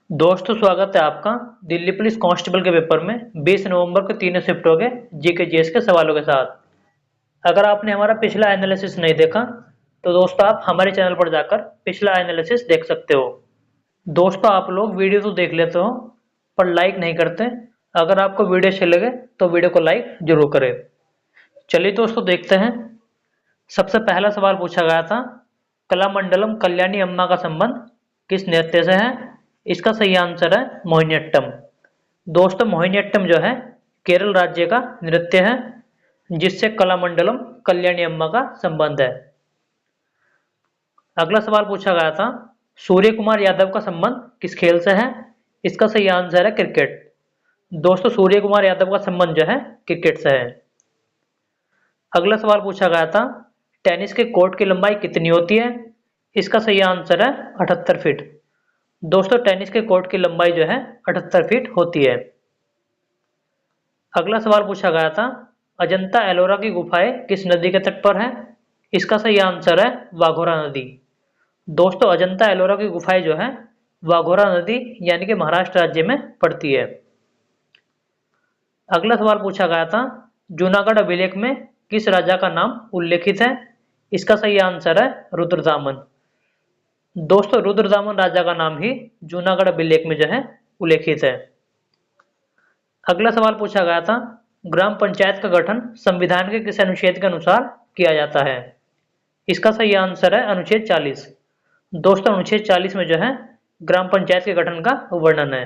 दोस्तों स्वागत है आपका दिल्ली पुलिस कांस्टेबल के पेपर में 20 नवंबर को तीनों शिफ्ट हो गए जीके जीएस के सवालों के साथ। अगर आपने हमारा पिछला एनालिसिस नहीं देखा तो दोस्तों आप हमारे चैनल पर जाकर पिछला एनालिसिस देख सकते हो। दोस्तों आप लोग वीडियो तो देख लेते हो पर लाइक नहीं करते। अगर आपको वीडियो अच्छी लगे तो वीडियो को लाइक जरूर करें। चलिए दोस्तों देखते हैं। सबसे पहला सवाल पूछा गया था, कलामंडलम कल्याणी अम्मा का संबंध किस नृत्य से है? इसका सही आंसर है मोहिनीअट्टम। दोस्तों मोहिनीअट्टम जो है केरल राज्य का नृत्य है जिससे कलामंडलम कल्याणी अम्मा का संबंध है। अगला सवाल पूछा गया था, सूर्य कुमार यादव का संबंध किस खेल से है? इसका सही आंसर है क्रिकेट। दोस्तों सूर्य कुमार यादव का संबंध जो है क्रिकेट से है। अगला सवाल पूछा गया था, टेनिस के कोर्ट की लंबाई कितनी होती है? इसका सही आंसर है 78 फीट। दोस्तों टेनिस के कोर्ट की लंबाई जो है 78 फीट होती है। अगला सवाल पूछा गया था, अजंता एलोरा की गुफाएं किस नदी के तट पर है? इसका सही आंसर है वाघोरा नदी। दोस्तों अजंता एलोरा की गुफाएं जो है वाघोरा नदी यानी कि महाराष्ट्र राज्य में पड़ती है। अगला सवाल पूछा गया था, जूनागढ़ अभिलेख में किस राजा का नाम उल्लेखित है? इसका सही आंसर है रुद्रदामन। दोस्तों रुद्रदामन राजा का नाम ही जूनागढ़ अभिलेख में जो है उल्लेखित है। अगला सवाल पूछा गया था, ग्राम पंचायत का गठन संविधान के किस अनुच्छेद के अनुसार किया जाता है? इसका सही आंसर है अनुच्छेद 40। दोस्तों अनुच्छेद 40 में जो है ग्राम पंचायत के गठन का वर्णन है।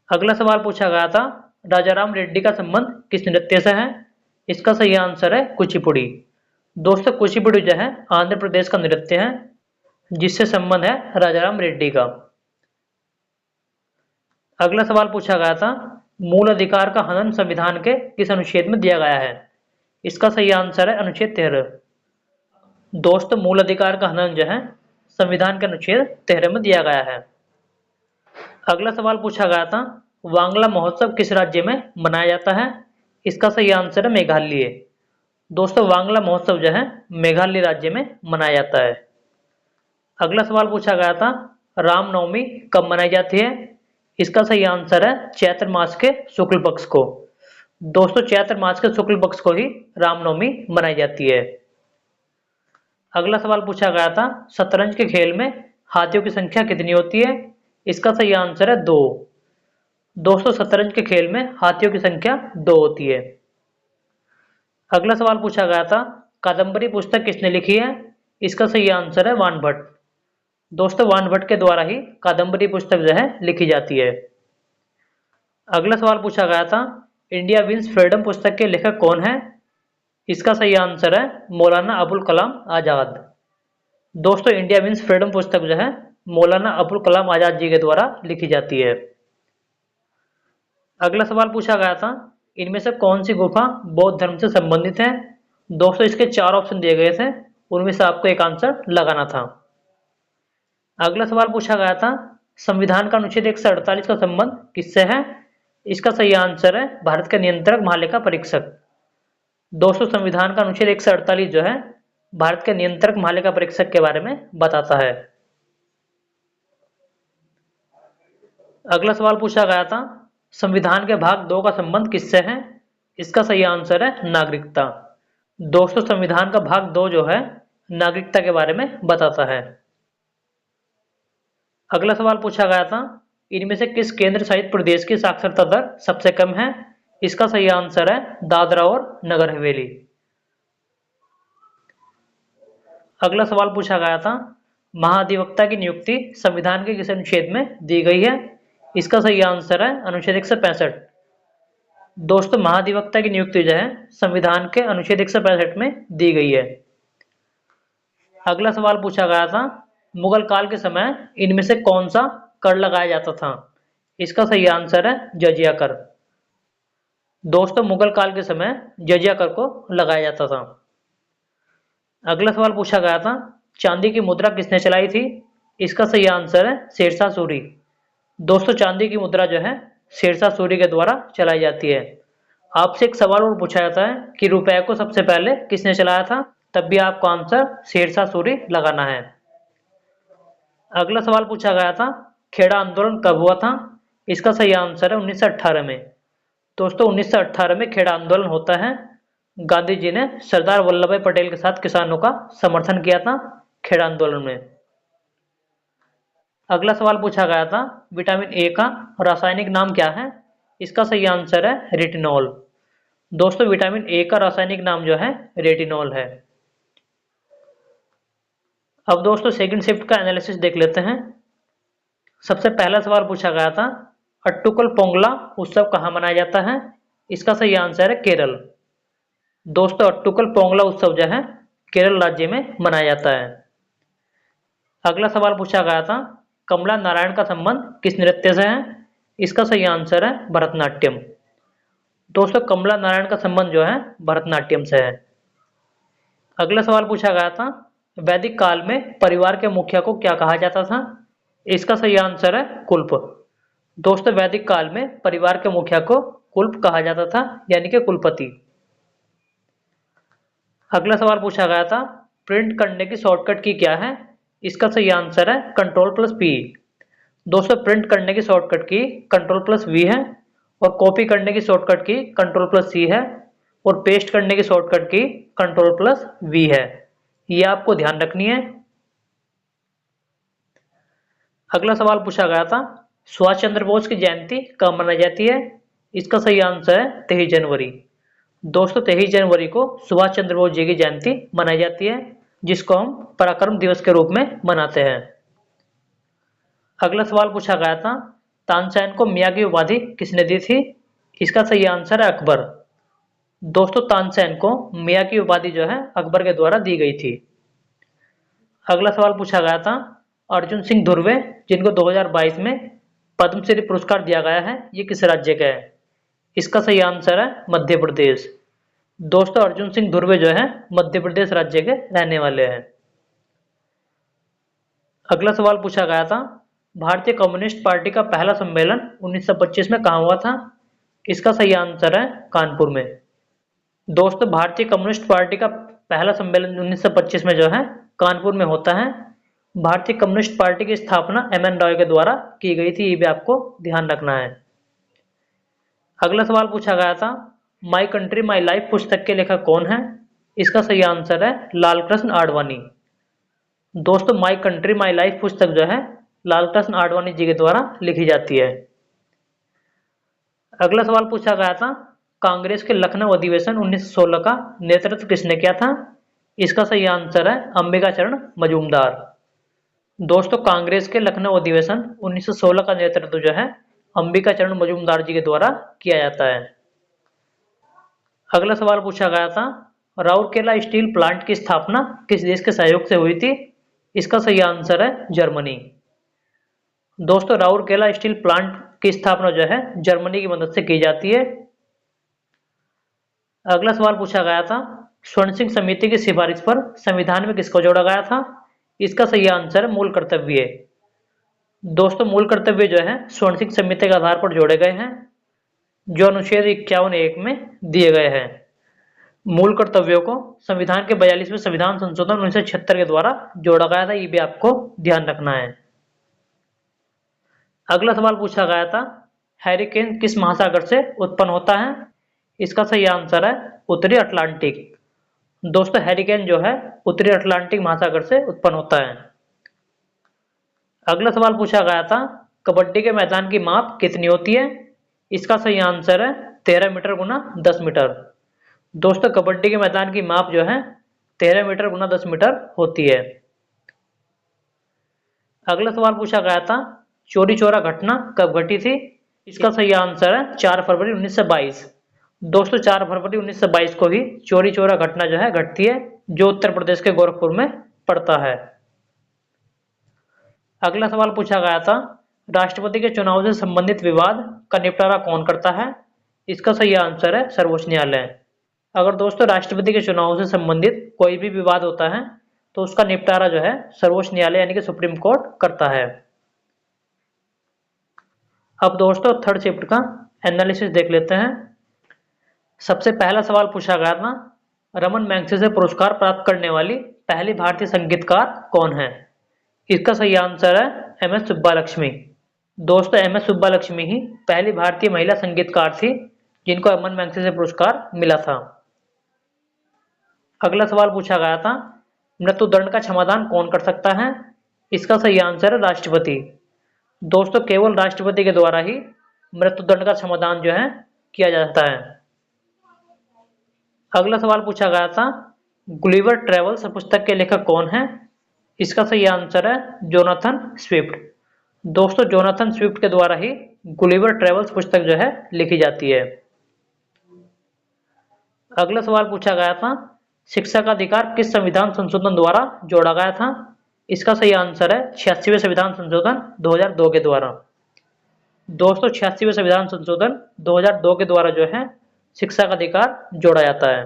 अगला सवाल पूछा गया था, राजाराम रेड्डी का संबंध किस नृत्य से है? इसका सही आंसर है कुचिपुड़ी। दोस्तों कुचिपुड़ी जो है आंध्र प्रदेश का नृत्य है जिससे संबंध है राजाराम रेड्डी का। अगला सवाल पूछा गया था, मूल अधिकार का हनन संविधान के किस अनुच्छेद में दिया गया है? इसका सही आंसर है अनुच्छेद 13। दोस्तों मूल अधिकार का हनन जो है संविधान के अनुच्छेद 13 में दिया गया है। अगला सवाल पूछा गया था, वांगला महोत्सव किस राज्य में मनाया जाता है? इसका सही आंसर है मेघालय। दोस्तों वांगला महोत्सव जो है मेघालय राज्य में मनाया जाता है। अगला सवाल पूछा गया था, रामनवमी कब मनाई जाती है? इसका सही आंसर है चैत्र मास के शुक्ल पक्ष को। दोस्तों चैत्र मास के शुक्ल पक्ष को ही रामनवमी मनाई जाती है। अगला सवाल पूछा गया था, शतरंज के खेल में हाथियों की संख्या कितनी होती है? इसका सही आंसर है 2। दोस्तों शतरंज के खेल में हाथियों की संख्या 2 होती है। अगला सवाल पूछा गया था, कादम्बरी पुस्तक किसने लिखी है? इसका सही आंसर है वानभट्ट। दोस्तों वानभट्ट के द्वारा ही कादम्बरी पुस्तक जो है लिखी जाती है। अगला सवाल पूछा गया था, इंडिया विंस फ्रीडम पुस्तक के लेखक कौन है? इसका सही आंसर है मौलाना अबुल कलाम आजाद। दोस्तों इंडिया विंस फ्रीडम पुस्तक जो है मौलाना अबुल कलाम आजाद जी के द्वारा लिखी जाती है। अगला सवाल पूछा गया था, इनमें से कौन सी गुफा बौद्ध धर्म से संबंधित है? दोस्तों इसके 4 ऑप्शन दिए गए थे, उनमें से आपको एक आंसर लगाना था। अगला सवाल पूछा गया था, संविधान का अनुच्छेद 148 का संबंध किससे है? इसका सही आंसर है भारत के नियंत्रक महालेखा परीक्षक। दोस्तों संविधान का अनुच्छेद 148 जो है भारत के नियंत्रक महालेखा परीक्षक के बारे में बताता है। अगला सवाल पूछा गया था, संविधान के भाग 2 का संबंध किससे है? इसका सही आंसर है नागरिकता। दोस्तों संविधान का भाग 2 जो है नागरिकता के बारे में बताता है। अगला सवाल पूछा गया था, इनमें से किस केंद्र शासित प्रदेश की साक्षरता दर सबसे कम है? इसका सही आंसर है दादरा और नगर हवेली। अगला सवाल पूछा गया था, महाधिवक्ता की नियुक्ति संविधान के किस अनुच्छेद में दी गई है? इसका सही आंसर है अनुच्छेद 165। दोस्तों महाधिवक्ता की नियुक्ति जो है संविधान के अनुच्छेद 165 में दी गई है। अगला सवाल पूछा गया था, मुगल काल के समय इनमें से कौन सा कर लगाया जाता था? इसका सही आंसर है जजिया कर। दोस्तों मुगल काल के समय जजिया कर को लगाया जाता था। अगला सवाल पूछा गया था, चांदी की मुद्रा किसने चलाई थी? इसका सही आंसर है शेरशाह सूरी। दोस्तों चांदी की मुद्रा जो है शेरशाह सूरी के द्वारा चलाई जाती है। आपसे एक सवाल और पूछा जाता है कि रुपए को सबसे पहले किसने चलाया था, तब भी आपको आंसर शेरशाह सूरी लगाना है। अगला सवाल पूछा गया था, खेड़ा आंदोलन कब हुआ था? इसका सही आंसर है 1918 में। दोस्तों 1918 में खेड़ा आंदोलन होता है। गांधी जी ने सरदार वल्लभ भाई पटेल के साथ किसानों का समर्थन किया था खेड़ा आंदोलन में। अगला सवाल पूछा गया था, विटामिन ए का रासायनिक नाम क्या है? इसका सही आंसर है रेटिनॉल। दोस्तों विटामिन ए का रासायनिक नाम जो है रेटिनॉल है। अब दोस्तों सेकंड शिफ्ट का एनालिसिस देख लेते हैं। सबसे पहला सवाल पूछा गया था, अट्टुकल पोंगला उत्सव कहाँ मनाया जाता है? इसका सही आंसर है केरल। दोस्तों अट्टुकल पोंगला उत्सव जो है केरल राज्य में मनाया जाता है। अगला सवाल पूछा गया था, कमला नारायण का संबंध किस नृत्य से है? इसका सही आंसर है भरतनाट्यम। दोस्तों कमला नारायण का संबंध जो है भरतनाट्यम से है। अगला सवाल पूछा गया था, वैदिक काल में परिवार के मुखिया को क्या कहा जाता था? इसका सही आंसर है कुल्प। दोस्तों वैदिक काल में परिवार के मुखिया को कुल्प कहा जाता था, यानी कि कुलपति। अगला सवाल पूछा गया था, प्रिंट करने की शॉर्टकट की क्या है? इसका सही आंसर है Ctrl+P। दोस्तों प्रिंट करने की शॉर्टकट की Ctrl+V है, और कॉपी करने की शॉर्टकट की Ctrl+C है, और पेस्ट करने की शॉर्टकट की Ctrl+V है। ये आपको ध्यान रखनी है। अगला सवाल पूछा गया था, सुभाष चंद्र बोस की जयंती कब मनाई जाती है? इसका सही आंसर है 23 जनवरी। दोस्तों 23 जनवरी को सुभाष चंद्र बोस जी की जयंती मनाई जाती है, जिसको हम पराक्रम दिवस के रूप में मनाते हैं। अगला सवाल पूछा गया था, तानसेन को मियाँ की उपाधि किसने दी थी? इसका सही आंसर है अकबर। दोस्तों तानसेन को मियाँ की उपाधि जो है अकबर के द्वारा दी गई थी। अगला सवाल पूछा गया था, अर्जुन सिंह धुर्वे जिनको 2022 में पद्मश्री पुरस्कार दिया गया है, ये किस राज्य का है? इसका सही आंसर है मध्य प्रदेश। दोस्तों अर्जुन सिंह धुर्वे जो है मध्य प्रदेश राज्य के रहने वाले हैं। अगला सवाल पूछा गया था, भारतीय कम्युनिस्ट पार्टी का पहला सम्मेलन 1925 में कहाँ हुआ था? इसका सही आंसर है कानपुर में। दोस्तों भारतीय कम्युनिस्ट पार्टी का पहला सम्मेलन 1925 में जो है कानपुर में होता है। भारतीय कम्युनिस्ट पार्टी की स्थापना एम.एन. रॉय के द्वारा की गई थी, ये भी आपको ध्यान रखना है। अगला सवाल पूछा गया था, माई कंट्री माई लाइफ पुस्तक के लेखक कौन है? इसका सही आंसर है लालकृष्ण आडवाणी। दोस्तों माई कंट्री माई लाइफ पुस्तक जो है लालकृष्ण आडवाणी जी के द्वारा लिखी जाती है। अगला सवाल पूछा गया था, कांग्रेस के लखनऊ अधिवेशन 1916 का नेतृत्व किसने किया था? इसका सही आंसर है अंबिकाचरण मजूमदार। दोस्तों कांग्रेस के लखनऊ अधिवेशन 1916 का नेतृत्व जो है अंबिकाचरण मजूमदार जी के द्वारा किया जाता है। अगला सवाल पूछा गया था, राउरकेला स्टील प्लांट की स्थापना किस देश के सहयोग से हुई थी? इसका सही आंसर है जर्मनी। दोस्तों राउरकेला स्टील प्लांट की स्थापना जो है जर्मनी की मदद से की जाती है। अगला सवाल पूछा गया था, स्वर्ण सिंह समिति की सिफारिश पर संविधान में किसको जोड़ा गया था? इसका सही आंसर है मूल कर्तव्य। दोस्तों मूल कर्तव्य जो है स्वर्ण सिंह समिति के आधार पर जोड़े गए हैं, जो अनुच्छेद 51(1) में दिए गए हैं। मूल कर्तव्यों को संविधान के 42वें संविधान संशोधन 1976 के द्वारा जोड़ा गया था, ये भी आपको ध्यान रखना है। अगला सवाल पूछा गया था, हैरिकेन किस महासागर से उत्पन्न होता है? इसका सही आंसर है उत्तरी अटलांटिक। दोस्तों हैरिकेन जो है उत्तरी अटलांटिक महासागर से उत्पन्न होता है। अगला सवाल पूछा गया था, कबड्डी के मैदान की माप कितनी होती है? इसका सही आंसर है 13 मीटर गुना 10 मीटर। दोस्तों कबड्डी के मैदान की माप जो है 13 मीटर गुना 10 मीटर होती है। अगला सवाल पूछा गया था, चौरी चौरा घटना कब घटी थी? इसका सही आंसर है 4 फरवरी 1922। दोस्तों 4 फरवरी 1922 को ही चौरी चौरा घटना जो है घटती है, जो उत्तर प्रदेश के गोरखपुर में पड़ता है। अगला सवाल पूछा गया था, राष्ट्रपति के चुनाव से संबंधित विवाद का निपटारा कौन करता है? इसका सही आंसर है सर्वोच्च न्यायालय। अगर दोस्तों राष्ट्रपति के चुनाव से संबंधित कोई भी विवाद होता है तो उसका निपटारा जो है सर्वोच्च न्यायालय यानी कि सुप्रीम कोर्ट करता है। अब दोस्तों थर्ड शिफ्ट का एनालिसिस देख लेते हैं। सबसे पहला सवाल पूछा गया था, रमन मैग्सेसे पुरस्कार प्राप्त करने वाली पहली भारतीय संगीतकार कौन है? इसका सही आंसर है एम.एस. सुब्बालक्ष्मी। दोस्तों एम.एस. सुब्बालक्ष्मी ही पहली भारतीय महिला संगीतकार थी जिनको अमन मैग्सेसे पुरस्कार मिला था। अगला सवाल पूछा गया था, मृत्युदंड का क्षमादान कौन कर सकता है? इसका सही आंसर है राष्ट्रपति। दोस्तों केवल राष्ट्रपति के द्वारा ही मृत्युदंड का क्षमादान जो है किया जाता है। अगला सवाल पूछा गया था, गुलिवर ट्रेवल्स पुस्तक के लेखक कौन है? इसका सही आंसर है जोनाथन स्विफ्ट। दोस्तों जोनाथन स्विफ्ट के द्वारा ही गुलिवर ट्रेवल्स पुस्तक जो है लिखी जाती है। अगला सवाल पूछा गया था, शिक्षा का अधिकार किस संविधान संशोधन द्वारा जोड़ा गया था? इसका सही आंसर है 86वें संविधान संशोधन 2002 के द्वारा। दोस्तों 86वें संविधान संशोधन 2002 के द्वारा जो है शिक्षा का अधिकार जोड़ा जाता है।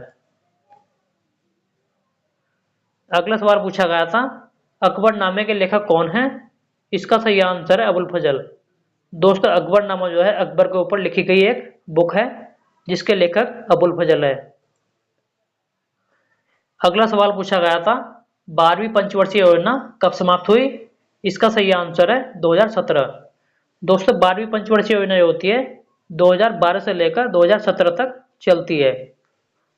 अगला सवाल पूछा गया था, अकबरनामे के लेखक कौन है? इसका सही आंसर है अबुल फजल। दोस्तों अकबरनामा जो है अकबर के ऊपर लिखी गई एक बुक है जिसके लेखक अबुल फजल है। अगला सवाल पूछा गया था, 12वीं पंचवर्षीय योजना कब समाप्त हुई? इसका सही आंसर है 2017। दोस्तों 12वीं पंचवर्षीय योजना जो होती है 2012 से लेकर 2017 तक चलती है।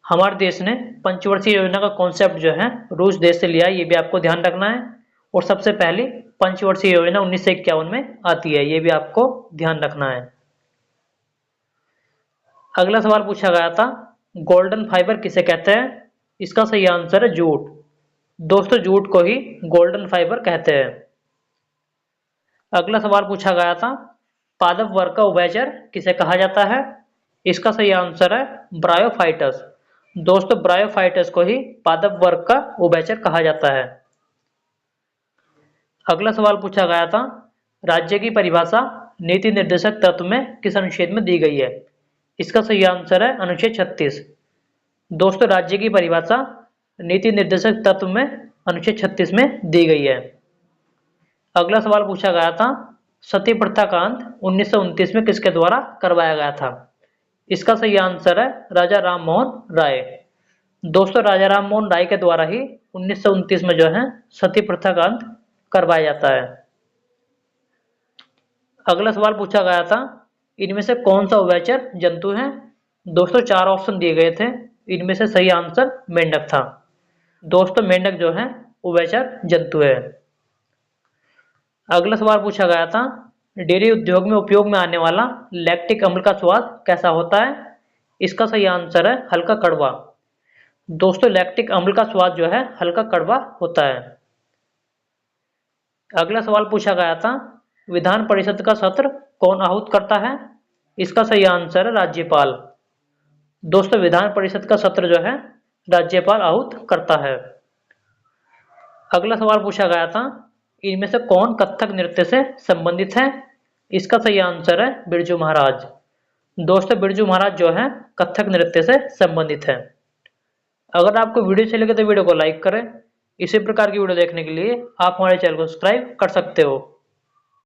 हमारे देश ने पंचवर्षीय योजना का कॉन्सेप्ट जो है रूस देश से लिया है, ये भी आपको ध्यान रखना है। और सबसे पहली पंचवर्षीय योजना 1951 में आती है, ये भी आपको ध्यान रखना है। अगला सवाल पूछा गया था, गोल्डन फाइबर किसे कहते हैं? इसका सही आंसर है जूट। दोस्तों जूट को ही गोल्डन फाइबर कहते हैं। अगला सवाल पूछा गया था, पादप वर्ग का उभयचर किसे कहा जाता है? इसका सही आंसर है ब्रायोफाइटस। दोस्तों ब्रायोफाइटस को ही पादप वर्ग का उभयचर कहा जाता है। अगला सवाल पूछा गया था, राज्य की परिभाषा नीति निर्देशक तत्व में किस अनुच्छेद में दी गई है? इसका सही आंसर है अनुच्छेद 36। दोस्तों राज्य की परिभाषा नीति निर्देशक तत्व में अनुच्छेद 36 में दी गई है। अगला सवाल पूछा गया था, सती प्रथा का अंत 1929 में किसके द्वारा करवाया गया था? इसका सही आंसर है राजा राम मोहन राय। दोस्तों राजा राम मोहन राय के द्वारा ही 1929 में जो है सती प्रथा का अंत करवाया जाता है। अगला सवाल पूछा गया था, इनमें से कौन सा उभयचर जंतु है? दोस्तों 4 ऑप्शन दिए गए थे, इनमें से सही आंसर मेंढक था। दोस्तों मेंढक जो है उभयचर जंतु है। अगला सवाल पूछा गया था, डेयरी उद्योग में उपयोग में आने वाला लैक्टिक अम्ल का स्वाद कैसा होता है? इसका सही आंसर है हल्का कड़वा। दोस्तों लैक्टिक अम्ल का स्वाद जो है हल्का कड़वा होता है। अगला सवाल पूछा गया था, विधान परिषद का सत्र कौन आहूत करता है? इसका सही आंसर है राज्यपाल। दोस्तों विधान परिषद का सत्र जो है राज्यपाल आहूत करता है। अगला सवाल पूछा गया था, इनमें से कौन कथक नृत्य से संबंधित है? इसका सही आंसर है बिरजू महाराज। दोस्तों बिरजू महाराज जो है कथक नृत्य से संबंधित है। अगर आपको वीडियो अच्छी लगे तो वीडियो को लाइक करें। इसी प्रकार की वीडियो देखने के लिए आप हमारे चैनल को सब्सक्राइब कर सकते हो।